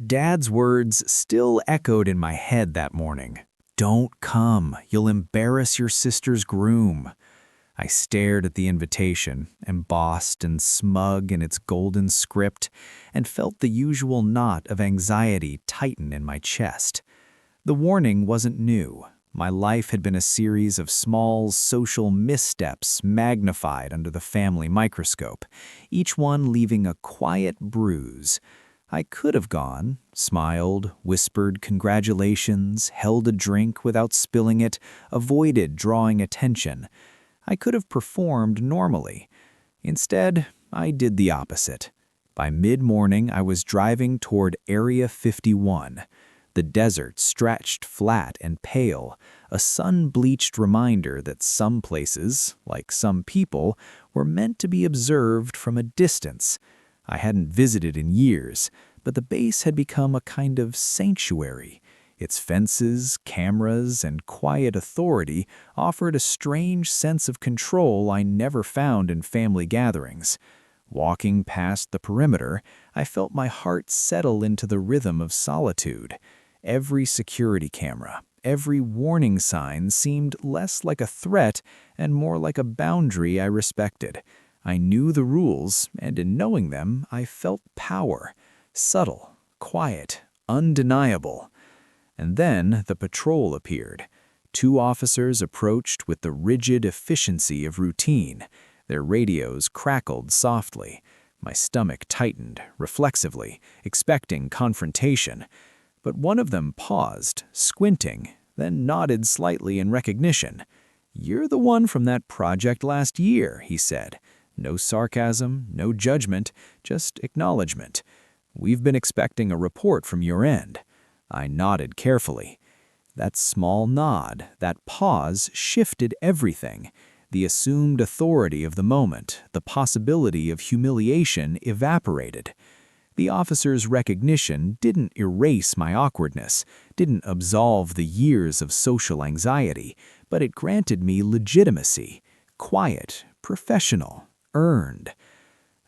Dad's words still echoed in my head that morning. "Don't come, you'll embarrass your sister's groom." I stared at the invitation, embossed and smug in its golden script, and felt the usual knot of anxiety tighten in my chest. The warning wasn't new. My life had been a series of small social missteps magnified under the family microscope, each one leaving a quiet bruise. I could have gone, smiled, whispered congratulations, held a drink without spilling it, avoided drawing attention. I could have performed normally. Instead, I did the opposite. By mid-morning, I was driving toward Area 51. The desert stretched flat and pale, a sun-bleached reminder that some places, like some people, were meant to be observed from a distance. I hadn't visited in years, but the base had become a kind of sanctuary. Its fences, cameras, and quiet authority offered a strange sense of control I never found in family gatherings. Walking past the perimeter, I felt my heart settle into the rhythm of solitude. Every security camera, every warning sign seemed less like a threat and more like a boundary I respected. I knew the rules, and in knowing them, I felt power. Subtle, quiet, undeniable. And then the patrol appeared. Two officers approached with the rigid efficiency of routine. Their radios crackled softly. My stomach tightened, reflexively, expecting confrontation. But one of them paused, squinting, then nodded slightly in recognition. "You're the one from that project last year," he said. No sarcasm, no judgment, just acknowledgement. "We've been expecting a report from your end." I nodded carefully. That small nod, that pause shifted everything. The assumed authority of the moment, the possibility of humiliation evaporated. The officer's recognition didn't erase my awkwardness, didn't absolve the years of social anxiety, but it granted me legitimacy. Quiet, professional, earned.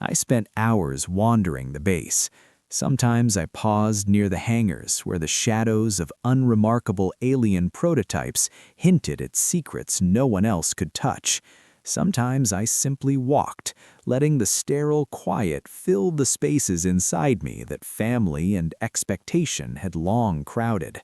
I spent hours wandering the base. Sometimes I paused near the hangars where the shadows of unremarkable alien prototypes hinted at secrets no one else could touch. Sometimes I simply walked, letting the sterile quiet fill the spaces inside me that family and expectation had long crowded.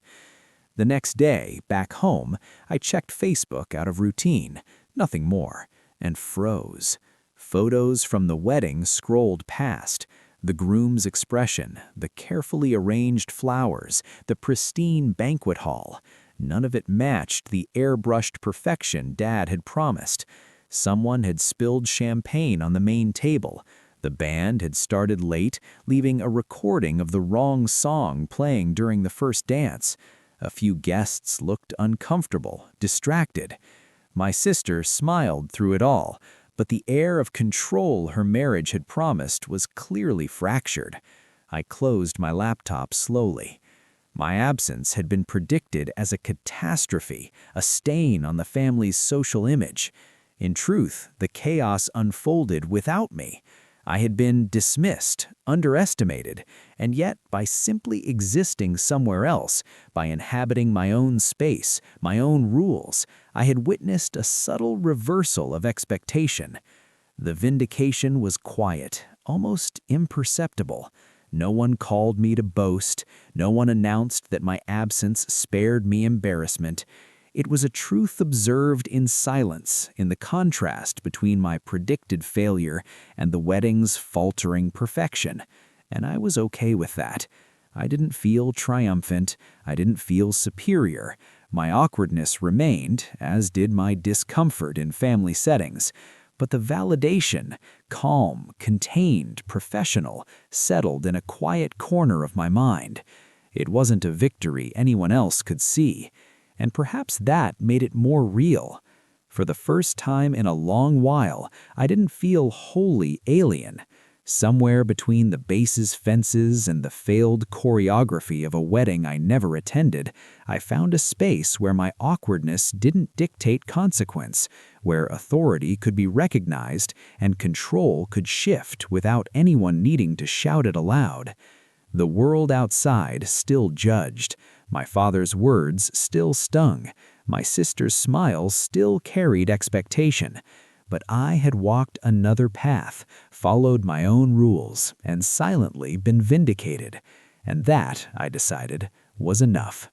The next day, back home, I checked Facebook out of routine, nothing more, and froze. Photos from the wedding scrolled past. The groom's expression, the carefully arranged flowers, the pristine banquet hall. None of it matched the airbrushed perfection Dad had promised. Someone had spilled champagne on the main table. The band had started late, leaving a recording of the wrong song playing during the first dance. A few guests looked uncomfortable, distracted. My sister smiled through it all, but the air of control her marriage had promised was clearly fractured. I closed my laptop slowly. My absence had been predicted as a catastrophe, a stain on the family's social image. In truth, the chaos unfolded without me. I had been dismissed, underestimated, and yet by simply existing somewhere else, by inhabiting my own space, my own rules, I had witnessed a subtle reversal of expectation. The vindication was quiet, almost imperceptible. No one called me to boast, no one announced that my absence spared me embarrassment. It was a truth observed in silence, in the contrast between my predicted failure and the wedding's faltering perfection. And I was okay with that. I didn't feel triumphant. I didn't feel superior. My awkwardness remained, as did my discomfort in family settings. But the validation, calm, contained, professional, settled in a quiet corner of my mind. It wasn't a victory anyone else could see. And perhaps that made it more real. For the first time in a long while, I didn't feel wholly alien. Somewhere between the base's fences and the failed choreography of a wedding I never attended, I found a space where my awkwardness didn't dictate consequence, where authority could be recognized and control could shift without anyone needing to shout it aloud. The world outside still judged. My father's words still stung. My sister's smiles still carried expectation. But I had walked another path, followed my own rules, and silently been vindicated. And that, I decided, was enough.